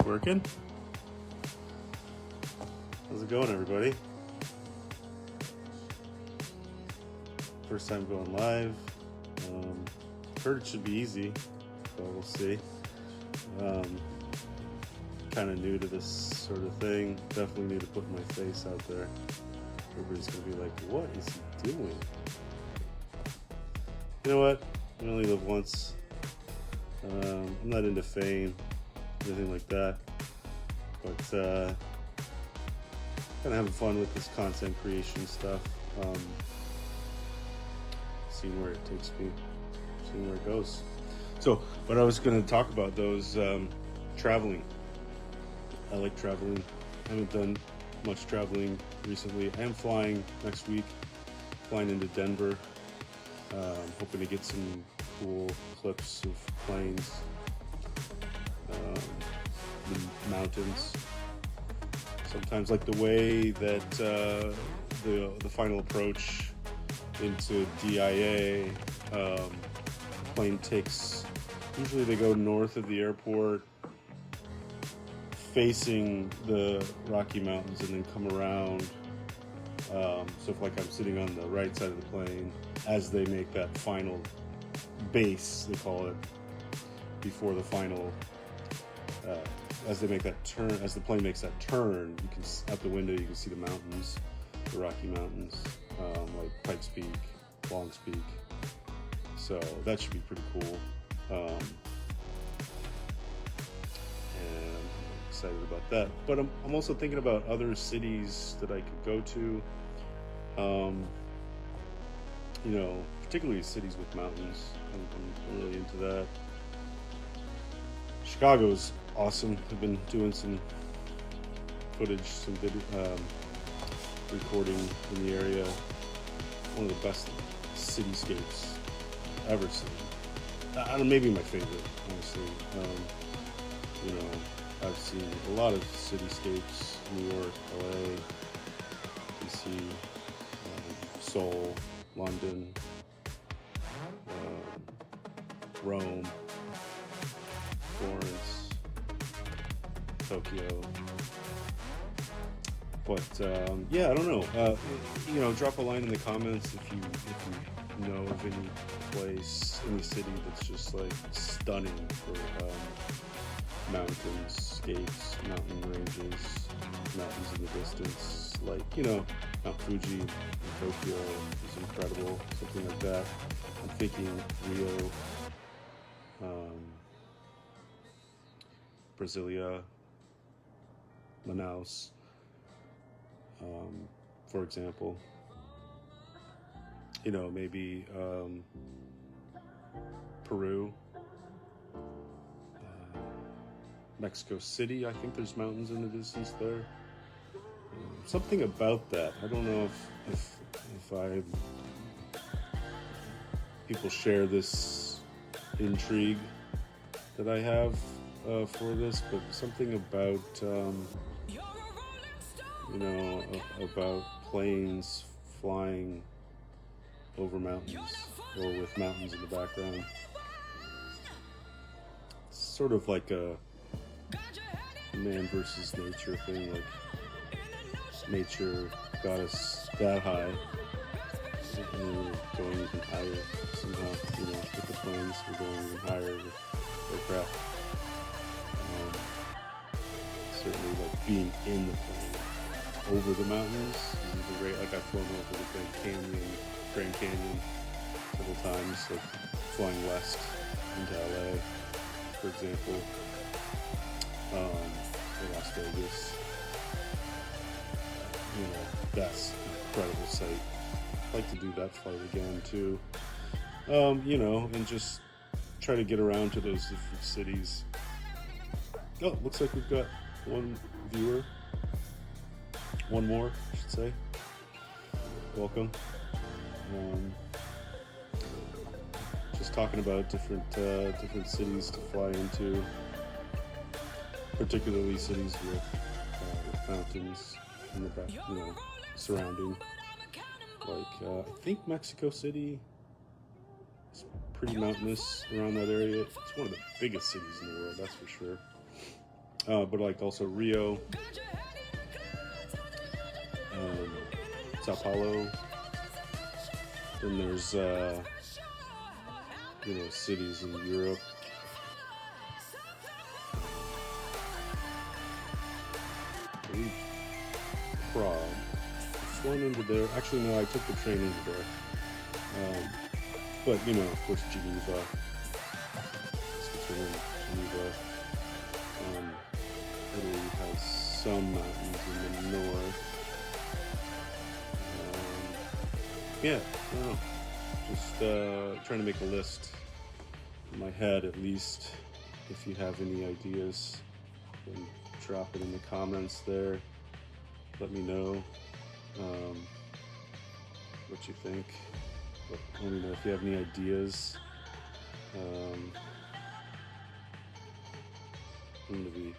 Working? How's it going, everybody? First time going live. Heard it should be easy, but we'll see. Kind of new to this sort of thing. Definitely need to put my face out there. Everybody's gonna be like, "What is he doing?" You know what? We only live once. I'm not into fame, anything like that, but kind of having fun with this content creation stuff. Seeing where it takes me, seeing where it goes. So, what I was going to talk about, those traveling. I like traveling. I haven't done much traveling recently. I am flying next week, flying into Denver. Hoping to get some cool clips of planes, the mountains. Sometimes like the way that the final approach into DIA, plane takes, usually they go north of the airport, facing the Rocky Mountains, and then come around. So if like I'm sitting on the right side of the plane, as they make that final base, they call it, before the final, as they make that turn, as the plane makes that turn, you can, out the window, you can see the mountains, the Rocky Mountains, like Pikes Peak, Long's Peak. So that should be pretty cool. And I'm excited about that. But I'm also thinking about other cities that I could go to. You know, particularly cities with mountains. I'm really into that. Chicago's awesome. I've been doing some footage, some video, recording in the area. One of the best cityscapes I've ever seen. Maybe my favorite, honestly. You know, I've seen a lot of cityscapes: New York, LA, DC, Seoul, London, Rome, Florence, Tokyo. But yeah, I don't know. You know, drop a line in the comments if you know of any place, any city that's just like stunning for mountainscapes, mountain ranges, mountains in the distance. Like, you know, Mount Fuji in Tokyo is incredible, something like that. I'm thinking Rio, Brasilia, Manaus, for example. You know, maybe Peru, Mexico City. I think there's mountains in the distance there. Something about that. I don't know if people share this intrigue that I have for this, but something about you know, about planes flying over mountains or with mountains in the background. It's sort of like a man versus nature thing, like nature got us that high and we're going even higher somehow, you know, with the planes. We're going even higher with aircraft. Certainly like being in the plane over the mountains is even great. Like I've flown over the Grand Canyon several times, like flying west into LA, for example, or Las Vegas. You know, that's an incredible sight. I'd like to do that flight again too. You know, and just try to get around to those different cities. Oh, looks like we've got one viewer. One more, I should say. Welcome. Just talking about different cities to fly into, particularly cities with mountains in the back, you know, surrounding. Like I think Mexico City is pretty mountainous around that area. It's one of the biggest cities in the world, that's for sure. but like also Rio, Sao Paulo. Then there's cities in Europe. Prague. I've flown into there. Actually, no, I took the train into there. But of course, Geneva. Geneva. Italy has some mountains in the north. Yeah, I don't know. Just trying to make a list in my head, at least. If you have any ideas, then drop it in the comments there. Let me know what you think. Let me know if you have any ideas. I'm going to be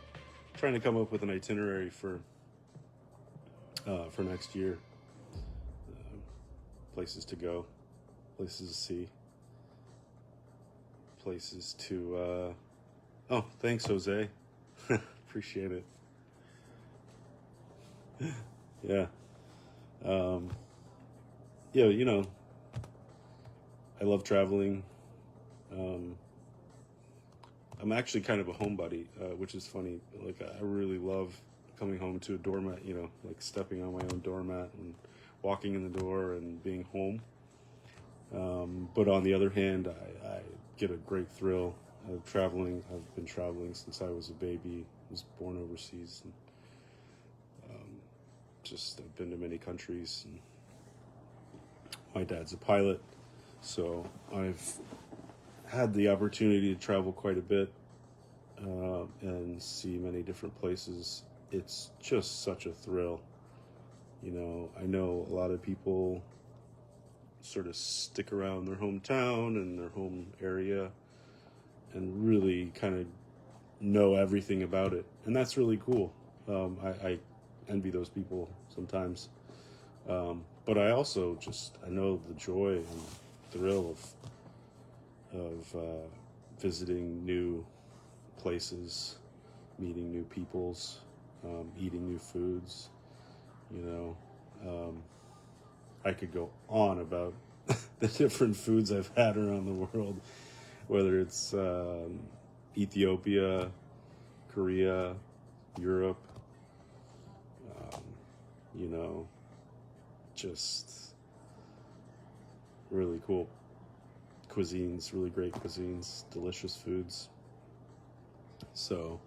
trying to come up with an itinerary for next year. Places to go, places to see, places to. Oh, thanks, Jose. Appreciate it. Yeah. Yeah, I love traveling. I'm actually kind of a homebody, which is funny. Like, I really love coming home to a doormat, like stepping on my own doormat and walking in the door and being home. But on the other hand, I get a great thrill out of traveling. I've been traveling since I was a baby. I was born overseas. And, I've been to many countries. And my dad's a pilot, so I've had the opportunity to travel quite a bit and see many different places. It's just such a thrill. I know a lot of people sort of stick around their hometown and their home area and really kind of know everything about it. And that's really cool. I envy those people sometimes. But I also I know the joy and thrill of visiting new places, meeting new peoples, eating new foods. I could go on about the different foods I've had around the world, whether it's Ethiopia, Korea, Europe, just really cool cuisines, really great cuisines, delicious foods. So,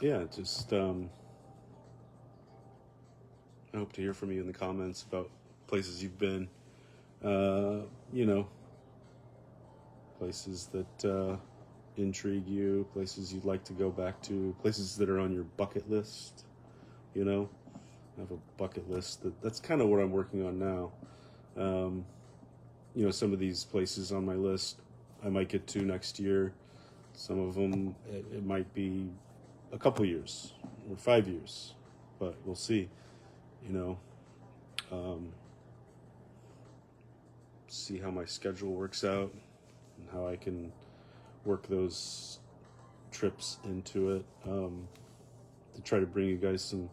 yeah, I hope to hear from you in the comments about places you've been, places that intrigue you, places you'd like to go back to, places that are on your bucket list. I have a bucket list that's kind of what I'm working on now. Some of these places on my list I might get to next year. Some of them it might be a couple years or 5 years, but we'll see. See how my schedule works out and how I can work those trips into it, to try to bring you guys some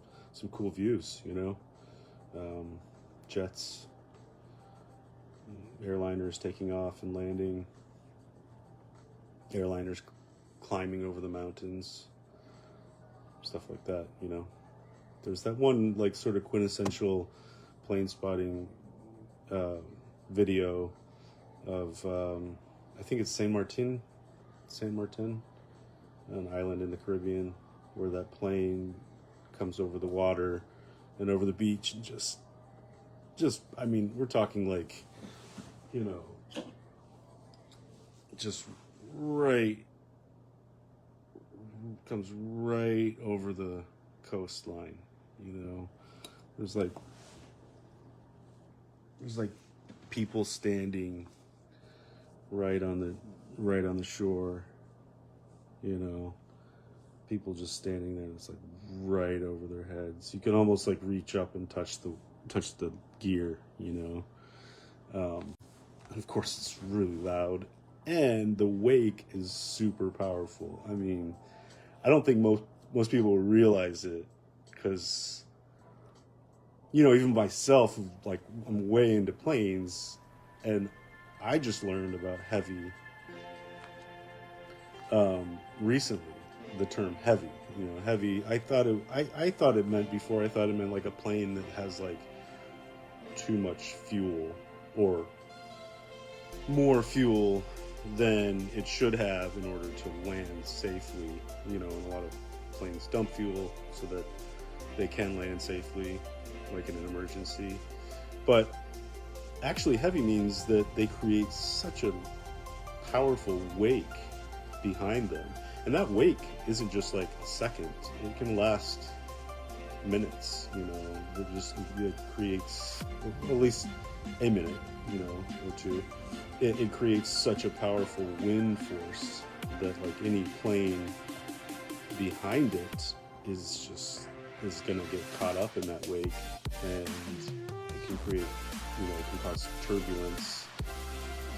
cool views, jets, airliners taking off and landing, airliners climbing over the mountains, stuff like that. There's that one like sort of quintessential plane spotting video of I think it's Saint Martin, an island in the Caribbean, where that plane comes over the water and over the beach and just I mean, we're talking like, just comes right over the coastline. There's like people standing right on the shore, people just standing there. It's like right over their heads. You can almost like reach up and touch the gear, and of course it's really loud, and the wake is super powerful. I mean, I don't think most people realize it, because, you know, even myself, like, I'm way into planes, and I just learned about heavy recently. The term heavy, you know, heavy. I thought it meant before. I thought it meant like a plane that has like too much fuel, or more fuel than it should have in order to land safely. You know, and a lot of planes dump fuel so that they can land safely, like in an emergency. But actually, heavy means that they create such a powerful wake behind them. And that wake isn't just like a second, it can last minutes, you know. It creates at least a minute, you know, or two. It creates such a powerful wind force that like any plane behind it is gonna get caught up in that wake, and it can create, you know, it can cause turbulence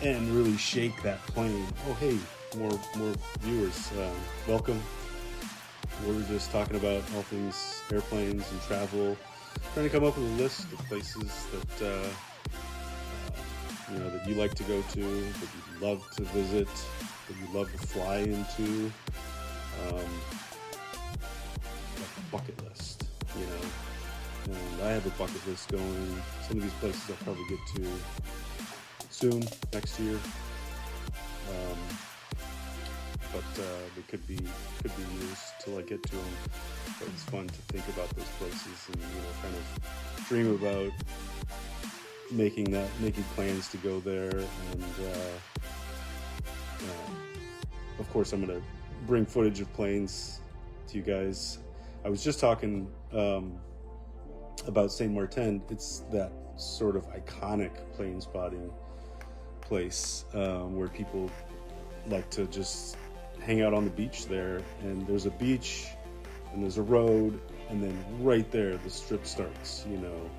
and really shake that plane. Oh, hey, more viewers, welcome. We're just talking about all things airplanes and travel, trying to come up with a list of places that you know, that you like to go to, that you love to visit, that you love to fly into, like a bucket list, you know. And I have a bucket list going. Some of these places I'll probably get to soon, next year. But they could be years till I get to them. But it's fun to think about those places and, you know, kind of dream about making plans to go there. And of course, I'm gonna bring footage of planes to you guys. I was just talking about Saint Martin. It's that sort of iconic plane spotting place where people like to just hang out on the beach there. And there's a beach and there's a road, and then right there the strip starts, you know.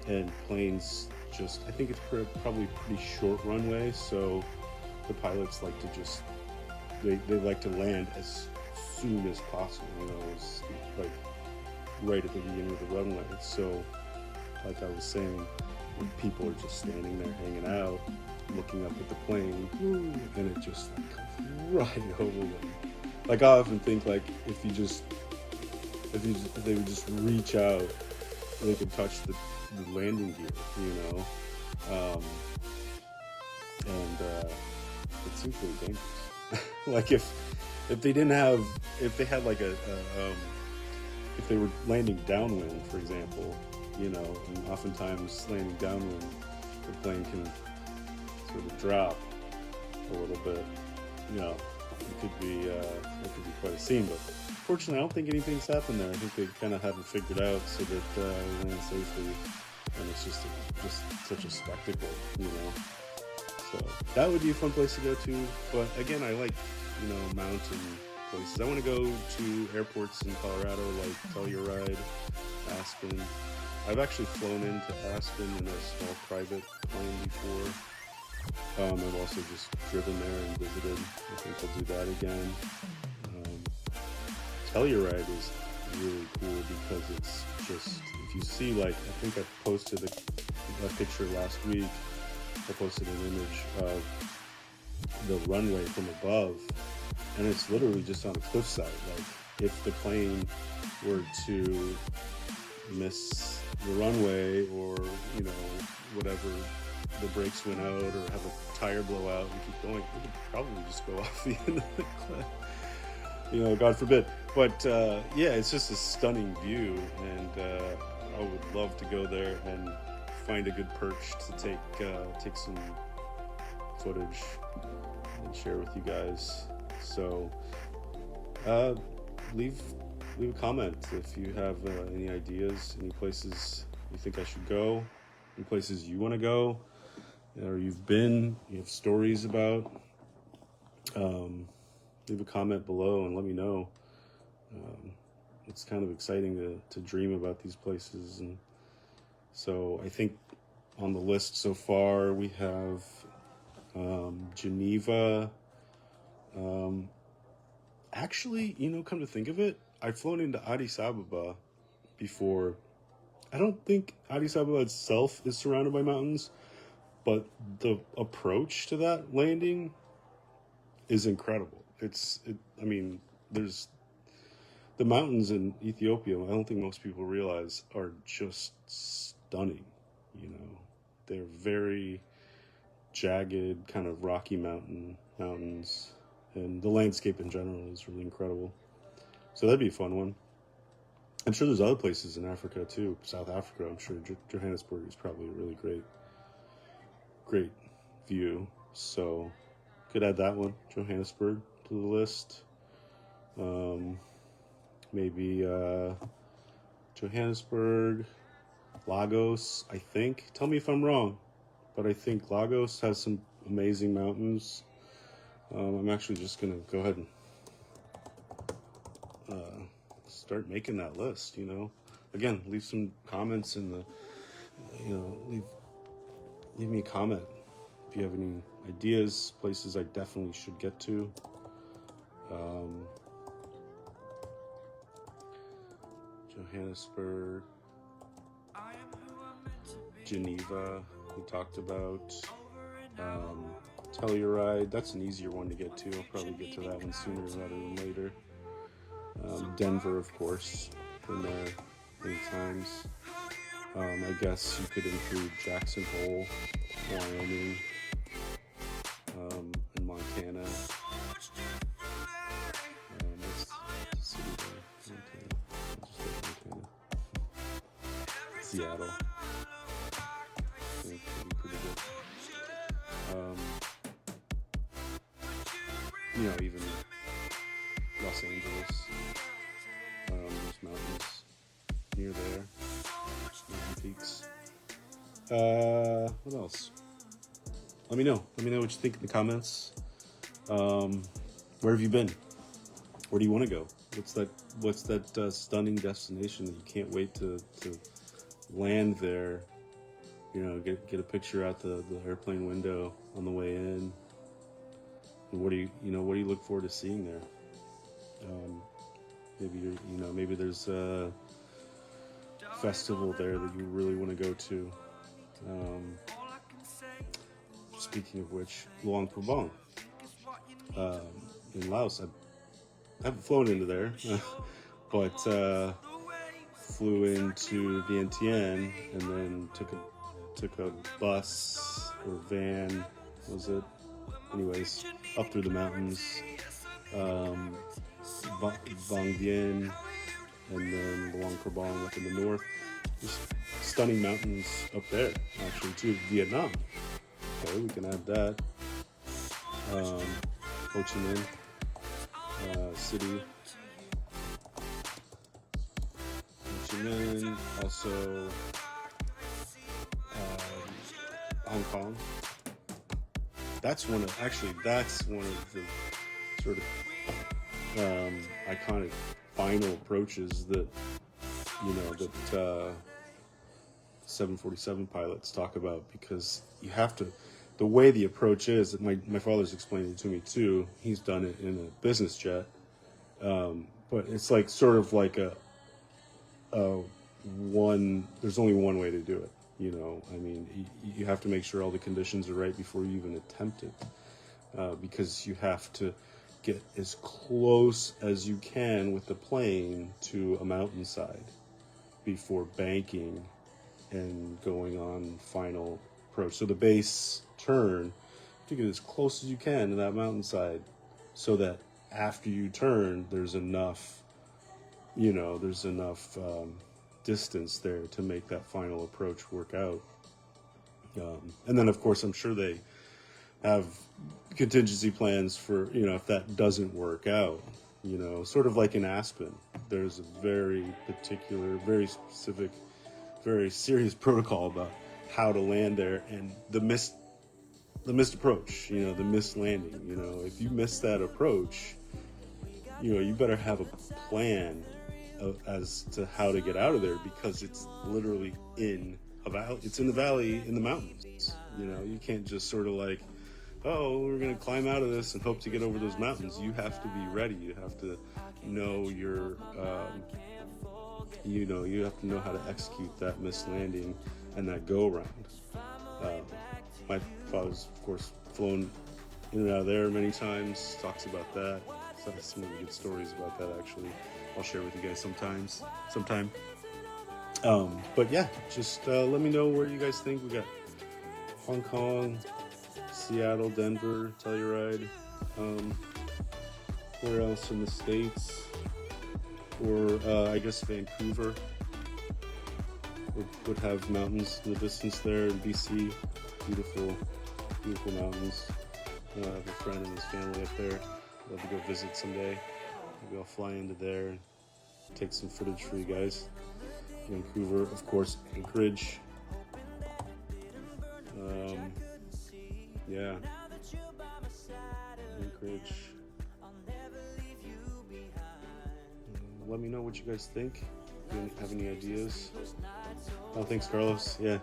And planes just, I think it's probably a pretty short runway, so the pilots like to just, they like to land as soon as possible, you know, it's like right at the beginning of the runway. So like I was saying, when people are just standing there hanging out, looking up at the plane, and it just like comes right over them. Like I often think, like if they would just reach out, they could touch the landing gear, you know. And it seems really dangerous. Like if they didn't have, if they had like if they were landing downwind, for example, you know, and oftentimes landing downwind, the plane can sort of drop a little bit, you know. It could be quite a scene, but fortunately I don't think anything's happened there. I think they kind of have it figured out so that we land safely, and it's just such a spectacle, you know. So that would be a fun place to go to. But again, I like, you know, mountain places. I want to go to airports in Colorado like Telluride, Aspen. I've actually flown into Aspen in a small private plane before. I've also just driven there and visited. I think I'll do that again. Telluride is really cool because it's just, if you see, like, I think I posted a picture last week. I posted an image of the runway from above, and it's literally just on a cliffside. Like, if the plane were to miss the runway, or, you know, whatever, the brakes went out or have a tire blow out and keep going, it would probably just go off the end of the cliff. You know, God forbid. But yeah, it's just a stunning view, and I would love to go there and find a good perch to take some footage and share with you guys. So leave a comment if you have any ideas, any places you think I should go, any places you want to go, or you've been, you have stories about. Leave a comment below and let me know. It's kind of exciting to dream about these places. And so I think on the list so far we have Geneva, Actually, come to think of it, I've flown into Addis Ababa before. I don't think Addis Ababa itself is surrounded by mountains, but the approach to that landing is incredible. I mean, there's the mountains in Ethiopia. I don't think most people realize are just stunning. You know, they're very jagged, kind of rocky mountains, and the landscape in general is really incredible. So that'd be a fun one. I'm sure there's other places in Africa too. South Africa, I'm sure Johannesburg is probably a really great view. So could add that one, Johannesburg, to the list. Maybe Johannesburg, Lagos, I think. Tell me if I'm wrong, but I think Lagos has some amazing mountains. I'm actually just going to go ahead and start making that list, Again, leave some comments in the, leave me a comment if you have any ideas, places I definitely should get to. Johannesburg, Geneva, we talked about. Telluride, that's an easier one to get to. I'll probably get to that one sooner rather than later. Denver, of course, been there many times. I guess you could include Jackson Hole, Wyoming, and Montana. What's the city there? Montana. Seattle. Pretty good. Even Los Angeles, there's mountains near there, JetPeaks. What else? Let me know what you think in the comments. Where have you been? Where do you want to go? What's that stunning destination that you can't wait to land there? Get a picture out the airplane window on the way in. And what do you look forward to seeing there? Maybe there's a festival there that you really want to go to. Speaking of which, Luang Prabang in Laos. I haven't flown into there, but flew into Vientiane and then took a bus or van, was it? Anyways, up through the mountains, Vang Bien, and then Luang Prabang up in the north. Just stunning mountains up there, actually, too. Vietnam. Okay, we can add that. Ho Chi Minh City. Ho Chi Minh, also Hong Kong. That's one of the sort of iconic final approaches that 747 pilots talk about, because you have to, the way the approach is, my father's explained it to me too. He's done it in a business jet, but it's like sort of like there's only one way to do it. You have to make sure all the conditions are right before you even attempt it, because you have to get as close as you can with the plane to a mountainside before banking and going on final approach. So the base turn, to get as close as you can to that mountainside, so that after you turn, there's enough distance there to make that final approach work out. And then, of course, I'm sure they have contingency plans for, if that doesn't work out, sort of like in Aspen. There's a very particular, very specific, very serious protocol about how to land there, and the missed approach, the missed landing. If you miss that approach, you better have a plan as to how to get out of there, because it's literally in a valley. It's in the valley, in the mountains. You can't just sort of like oh, we're gonna climb out of this and hope to get over those mountains. You have to be ready. You have to know your, you have to know how to execute that missed landing and that go around. My father's, of course, flown in and out of there many times. Talks about that. So some really good stories about that, actually. I'll share with you guys sometime. But yeah, just let me know where you guys think. We got Hong Kong, Seattle, Denver, Telluride. Where else in the States? Or I guess Vancouver would have mountains in the distance there in BC. Beautiful, beautiful mountains. I have a friend and his family up there. Love to go visit someday. Maybe I'll fly into there and take some footage for you guys. Vancouver, of course, Anchorage. Yeah, Anchorage. Let me know what you guys think. If you have any ideas. Oh, thanks, Carlos. Yeah.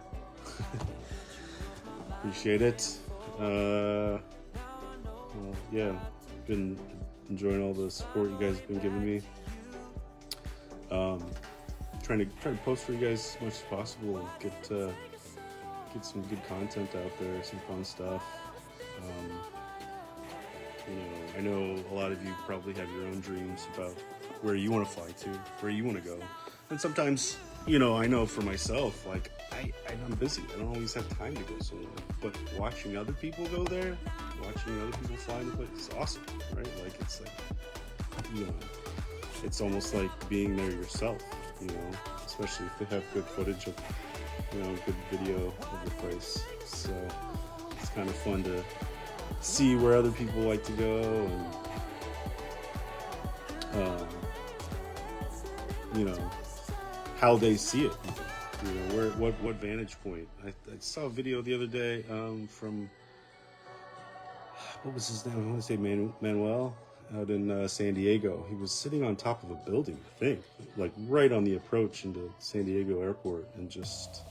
Appreciate it. Yeah, been enjoying all the support you guys have been giving me. Trying to post for you guys as much as possible and get some good content out there, some fun stuff. I know a lot of you probably have your own dreams about where you want to fly to, where you want to go. And sometimes, I know for myself, like, I'm busy. I don't always have time to go somewhere. But watching other people go there, watching other people fly in the place is awesome, right? Like, it's like, it's almost like being there yourself, especially if they have good footage of, good video of the place. So it's kind of fun to see where other people like to go and, how they see it. What vantage point. I saw a video the other day from, what was his name? I want to say Manuel out in San Diego. He was sitting on top of a building, I think, like right on the approach into San Diego airport, and just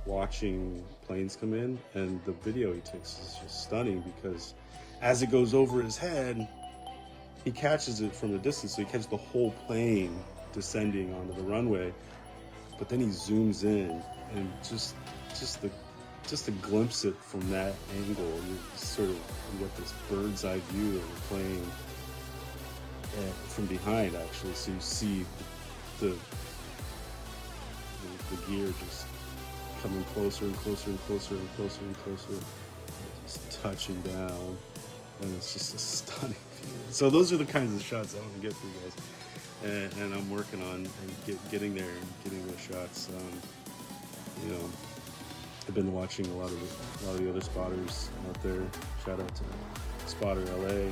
watching planes come in. And the video he takes is just stunning, because as it goes over his head, he catches it from a distance. So he catches the whole plane descending onto the runway, but then he zooms in, and just to glimpse it from that angle, you get this bird's eye view of the plane from behind, actually. So you see the gear just coming closer and closer and closer and closer and closer, just touching down, and it's just a stunning view. So those are the kinds of shots I want to get for you guys, and I'm working on getting there and getting those shots. I've been watching a lot of the other spotters out there. Shout out to Spotter LA.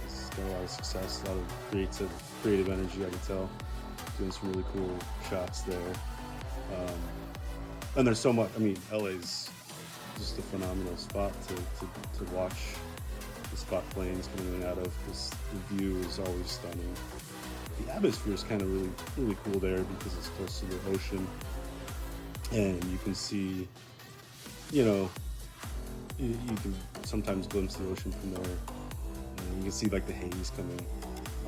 He's got a lot of success, a lot of creative energy, I can tell. Doing some really cool shots there. And there's so much. LA's just a phenomenal spot to watch the spot planes coming in and out of, because the view is always stunning. The atmosphere is kind of really, really cool there because it's close to the ocean. And you can see, you can sometimes glimpse the ocean from there. And you can see like the haze coming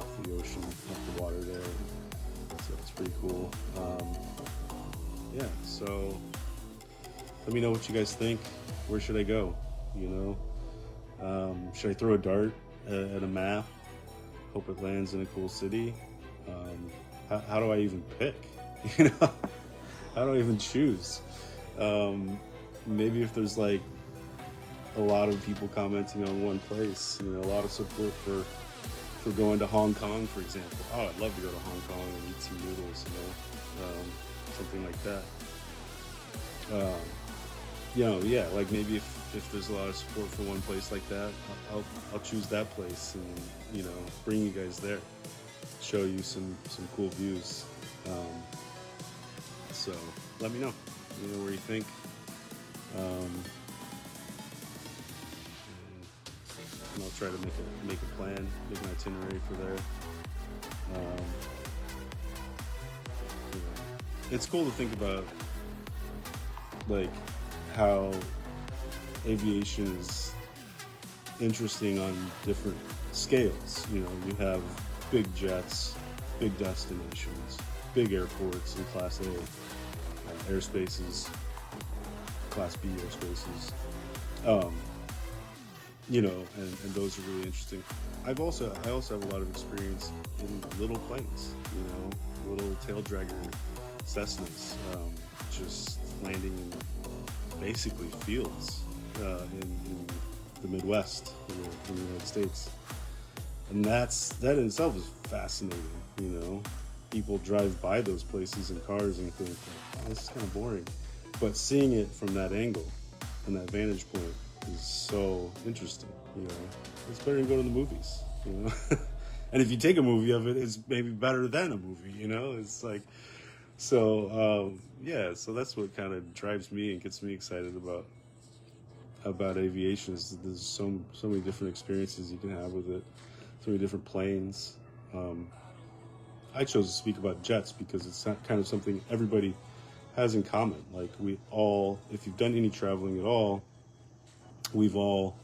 off the ocean, off the water there. So it's pretty cool. So let me know what you guys think. Where should I go? Should I throw a dart at a map? Hope it lands in a cool city? How do I even pick? How do I even choose? Maybe if there's like a lot of people commenting on one place, a lot of support for going to Hong Kong, for example. Oh, I'd love to go to Hong Kong and eat some noodles, something like that. Like maybe if there's a lot of support for one place like that, I'll choose that place and bring you guys there, show you some cool views. So let me know. Where you think. And I'll try to make a plan, make an itinerary for there. It's cool to think about, like, how aviation is interesting on different scales. You know, you have big jets, big destinations, big airports in Class A, airspaces, Class B airspaces. You know, and those are really interesting. I also have a lot of experience in little planes. You know, little tail dragger Cessnas, just landing in basically fields in the Midwest in the United States, and that in itself is fascinating. You know, people drive by those places in cars and think, oh, this is kind of boring, but seeing it from that angle and that vantage point is so interesting. You know, it's better than go to the movies. You know, and if you take a movie of it, it's maybe better than a movie. You know, it's like so. Yeah, so that's what kind of drives me and gets me excited about aviation. Is there's so many different experiences you can have with it, so many different planes. I chose to speak about jets because it's not kind of something everybody has in common. Like we all, if you've done any traveling at all, we've all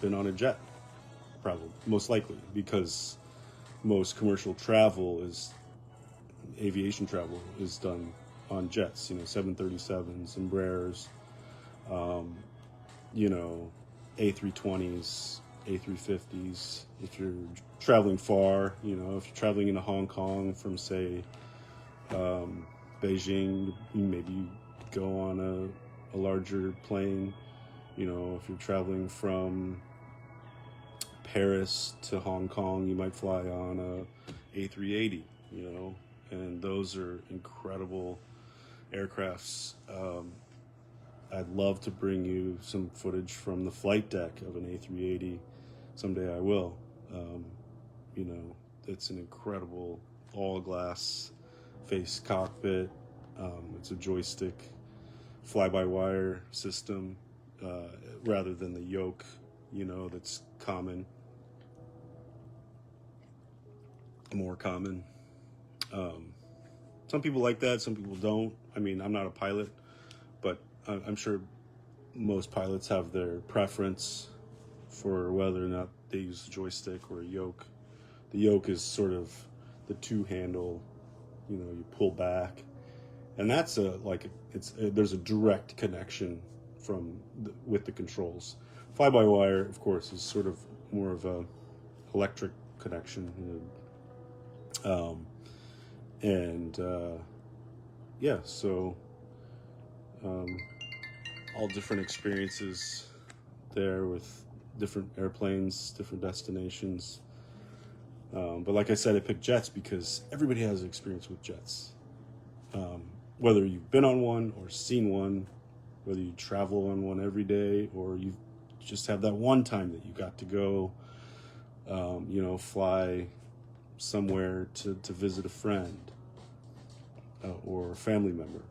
been on a jet, probably, most likely, because most commercial travel is aviation travel is done on jets. You know, 737s, Embraers, you know, A320s, A350s. If you're traveling far, you know, if you're traveling into Hong Kong from, say, Beijing, maybe you go on a larger plane. You know, if you're traveling from Paris to Hong Kong, you might fly on a A380, you know, and those are incredible aircrafts. I'd love to bring you some footage from the flight deck of an A380. Someday I will. You know, it's an incredible all-glass face cockpit. It's a joystick fly-by-wire system rather than the yoke, you know, that's more common. Some people like that, some people don't. I mean, I'm not a pilot, but I'm sure most pilots have their preference for whether or not they use a joystick or a yoke. The yoke is sort of the two-handle, you know, you pull back, and that's there's a direct connection with the controls. Fly-by-wire, of course, is sort of more of a electric connection, you know. Yeah, so all different experiences there with different airplanes, different destinations. But like I said, I picked jets because everybody has an experience with jets. Whether you've been on one or seen one, whether you travel on one every day or you just have that one time that you got to go, you know, fly somewhere to visit a friend or a family member.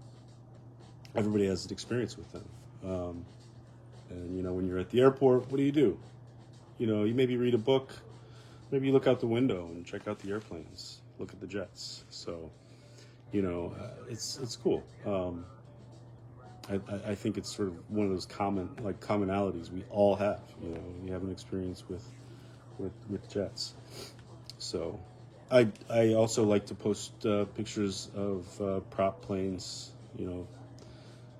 Everybody has an experience with them. And, you know, when you're at the airport, what do? You know, you maybe read a book, maybe you look out the window and check out the airplanes, look at the jets. So, you know, it's cool. I think it's sort of one of those commonalities we all have. You know, you have an experience with jets. So, I also like to post pictures of prop planes. You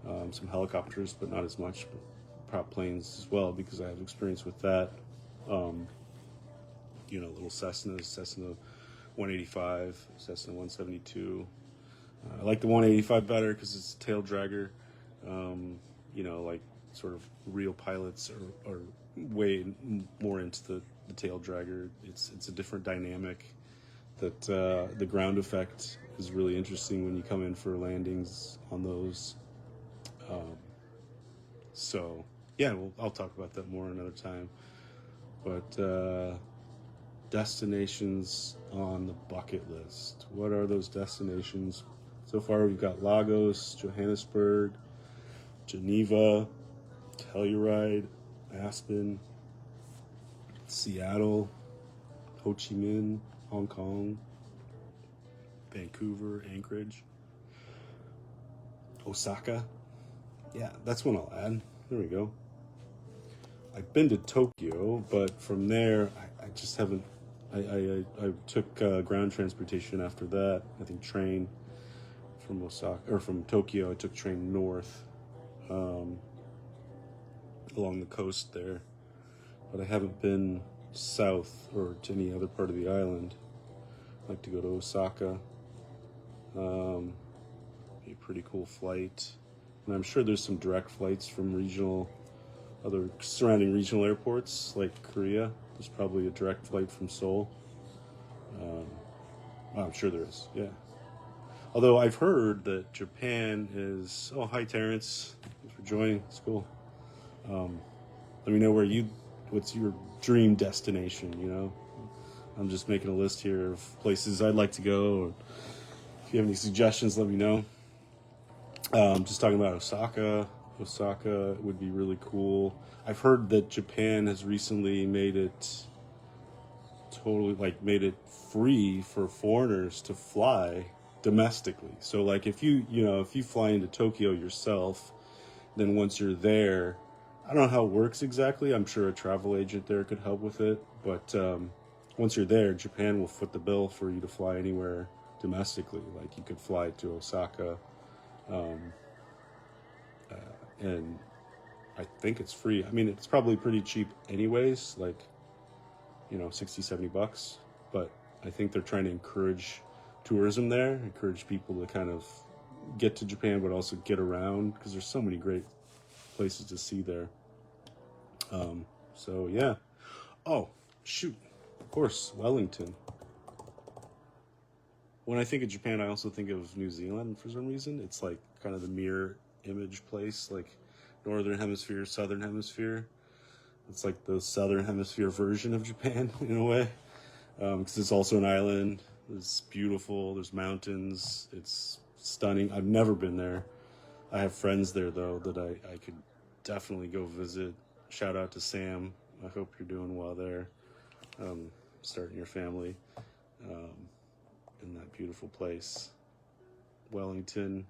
know, some helicopters, but not as much. But prop planes as well because I have experience with that. You know, little Cessnas, Cessna 185, Cessna 172. I like the 185 better because it's a tail dragger. You know, like sort of real pilots are way more into the tail dragger. It's a different dynamic. That the ground effect is really interesting when you come in for landings on those. So yeah, I'll talk about that more another time. But destinations on the bucket list. What are those destinations? So far, we've got Lagos, Johannesburg, Geneva, Telluride, Aspen, Seattle, Ho Chi Minh, Hong Kong, Vancouver, Anchorage, Osaka. Yeah, that's one I'll add. There we go. I've been to Tokyo, but from there, I just haven't. I took ground transportation after that. I think train from Osaka or from Tokyo. I took train north um, along the coast there, but I haven't been south or to any other part of the island. I'd like to go to Osaka. Be a pretty cool flight, and I'm sure there's some direct flights from other surrounding regional airports like Korea. There's probably a direct flight from Seoul. Um, I'm sure there is. Yeah. Although I've heard that Japan is. Oh, hi Terrence. Thanks for joining. It's cool. Let me know what's your dream destination. I'm just making a list here of places I'd like to go. Or if you have any suggestions, let me know. Just talking about Osaka. Osaka would be really cool. I've heard that Japan has recently made it free for foreigners to fly domestically. So like if you fly into Tokyo yourself, then once you're there, I don't know how it works exactly. I'm sure a travel agent there could help with it, but once you're there, Japan will foot the bill for you to fly anywhere domestically. Like you could fly to Osaka, and I think it's free. I mean, it's probably pretty cheap anyways, like, $60-70, but I think they're trying to encourage tourism there, encourage people to kind of get to Japan, but also get around because there's so many great places to see there. So yeah. Oh, shoot. Of course, Wellington. When I think of Japan, I also think of New Zealand for some reason. It's like kind of the mirror image place, like Northern Hemisphere, Southern Hemisphere. It's like the Southern Hemisphere version of Japan in a way, because it's also an island. It's beautiful. There's mountains. It's stunning. I've never been there. I have friends there though that I could definitely go visit. Shout out to Sam. I hope you're doing well there, starting your family in that beautiful place. Wellington.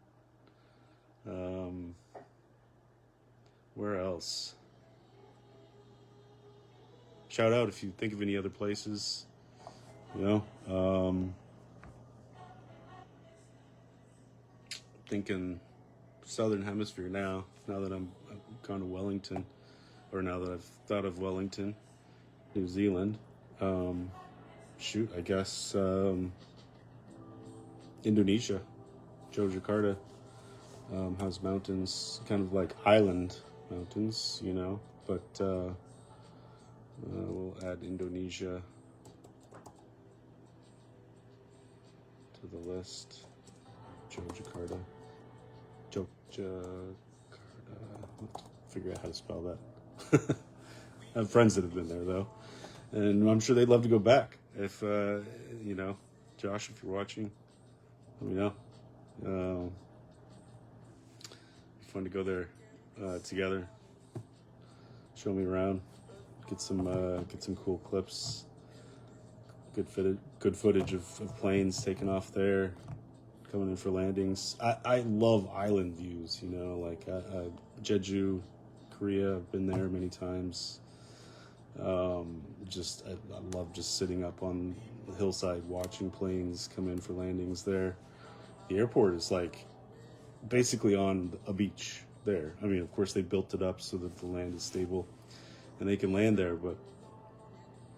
Where else? Shout out if you think of any other places. Thinking Southern Hemisphere now that I've gone to Wellington, or now that I've thought of Wellington, New Zealand. I guess Indonesia, Yogyakarta has mountains, kind of like island mountains, but we'll add Indonesia to the list. Yogyakarta. Figure out how to spell that. I have friends that have been there though, and I'm sure they'd love to go back. If Josh, if you're watching, let me know. Fun to go there together. Show me around. Get some cool clips. Good footage of planes taking off there, coming in for landings. I love island views. Like Jeju, Korea. I've been there many times. I love just sitting up on the hillside watching planes come in for landings there. The airport is like basically on a beach there. I mean, of course they built it up so that the land is stable and they can land there, but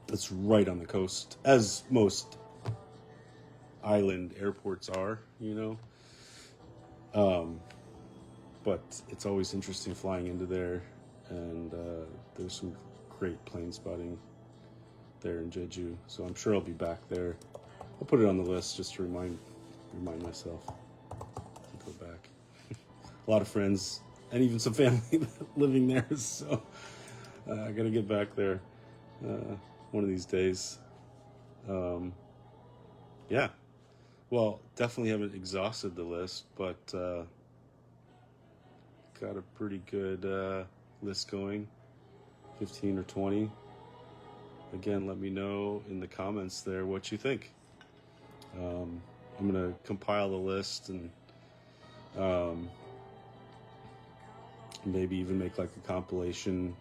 it's right on the coast, as most island airports are, but it's always interesting flying into there, and there's some great plane spotting there in Jeju, so I'm sure I'll be back there. I'll put it on the list just to remind myself to go back. A lot of friends and even some family living there, so I gotta get back there one of these days. Yeah, well, definitely haven't exhausted the list, but got a pretty good list going, 15 or 20. Again, let me know in the comments there what you think. I'm gonna compile the list and maybe even make like a compilation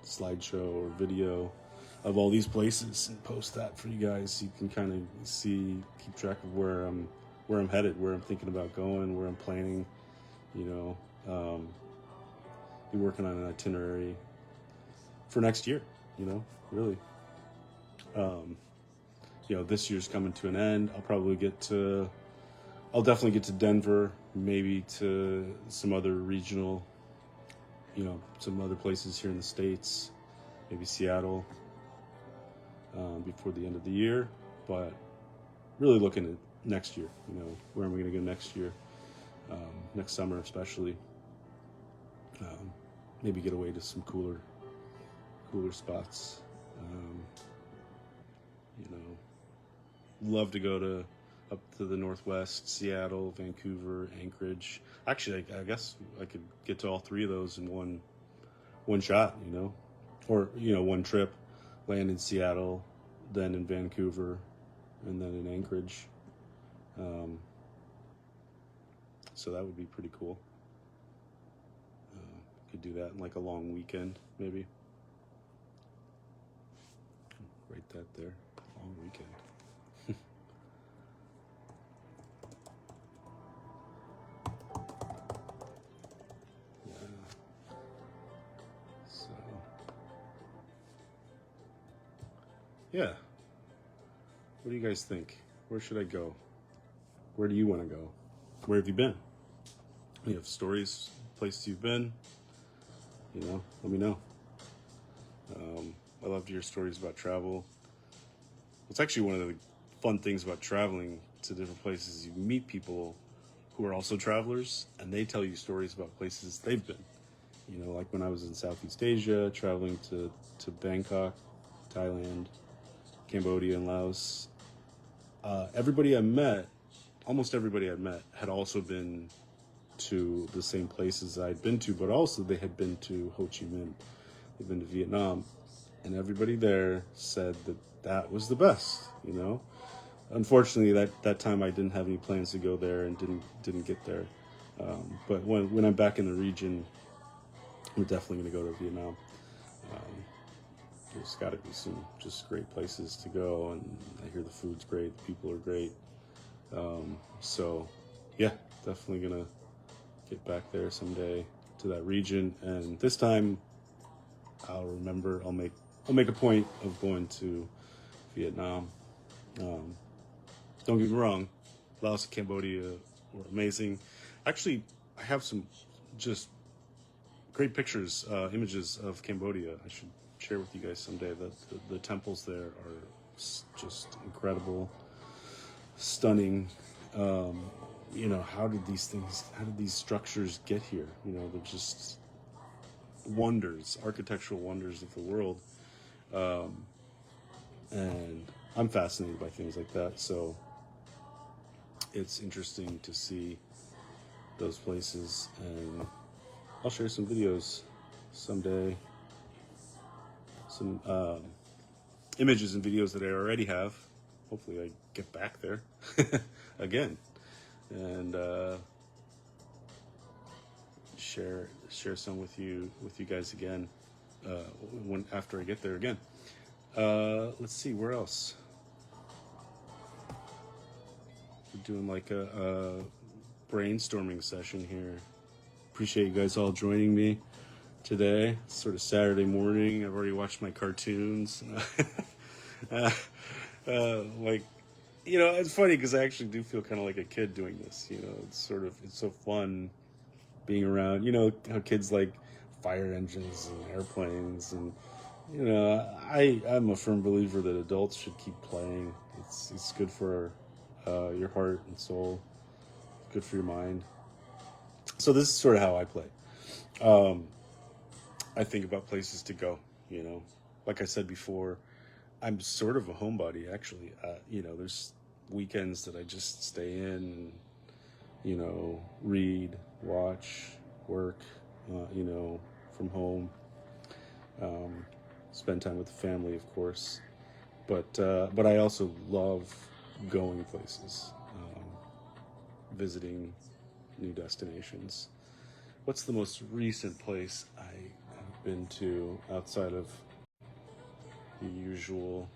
slideshow or video of all these places and post that for you guys, so you can kind of keep track of where I'm headed, where I'm thinking about going, where I'm planning. Be working on an itinerary for next year. Really. This year's coming to an end. I'll definitely get to Denver, maybe to some other regional, some other places here in the States, maybe Seattle, before the end of the year. But really looking at next year, where am I going to go next year, next summer especially. Maybe get away to some cooler spots. Love to go up to the Northwest, Seattle, Vancouver, Anchorage. Actually, I guess I could get to all three of those in one shot, or one trip. Land in Seattle, then in Vancouver, and then in Anchorage. So that would be pretty cool. Could do that in like a long weekend, maybe. Write that there, long weekend. Yeah. What do you guys think? Where should I go? Where do you want to go? Where have you been? You have stories, places you've been? Let me know. I love to hear stories about travel. It's actually one of the fun things about traveling to different places. You meet people who are also travelers, and they tell you stories about places they've been. Like when I was in Southeast Asia, traveling to Bangkok, Thailand, Cambodia, and Laos. Almost everybody I met had also been to the same places I'd been to, but also they had been to Ho Chi Minh. They'd been to Vietnam, and everybody there said that was the best. Unfortunately, that time I didn't have any plans to go there and didn't get there. But when I'm back in the region, I'm definitely going to go to Vietnam. There's got to be some just great places to go, and I hear the food's great, the people are great. So yeah, definitely gonna get back there someday to that region, and this time I'll make a point of going to Vietnam. Don't get me wrong, Laos and Cambodia were amazing. Actually, I have some just great pictures, images of Cambodia. I should share with you guys someday. The temples there are just incredible, stunning. How did these structures get here? They're just wonders, architectural wonders of the world. And I'm fascinated by things like that. So it's interesting to see those places, and I'll share some videos someday. Some images and videos that I already have. Hopefully I get back there again, and share some with you guys again after I get there again. Let's see, where else? We're doing like a brainstorming session here. Appreciate you guys all joining me today. It's sort of Saturday morning. I've already watched my cartoons. It's funny because I actually do feel kind of like a kid doing this. It's so fun being around. How kids like fire engines and airplanes, and I'm a firm believer that adults should keep playing. It's good for your heart and soul. It's good for your mind. So this is sort of how I play. I think about places to go. Like I said before, I'm sort of a homebody, actually. There's weekends that I just stay in and, read, watch, work, from home. Spend time with the family, of course. But I also love going places, visiting new destinations. What's the most recent place I been to outside of the usual.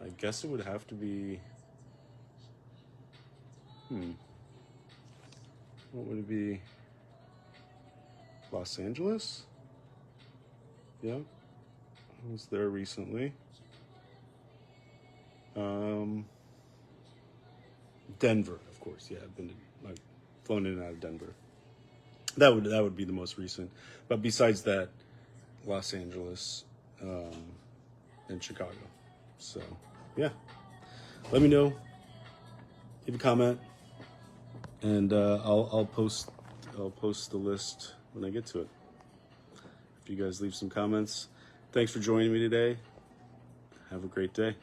I guess it would have to be. What would it be? Los Angeles? Yeah. I was there recently. Denver, of course. Yeah, I've been like flown in and out of Denver. That would be the most recent. But besides that, Los Angeles, and Chicago. So yeah, let me know. Leave a comment, and I'll post the list when I get to it. If you guys leave some comments, thanks for joining me today. Have a great day.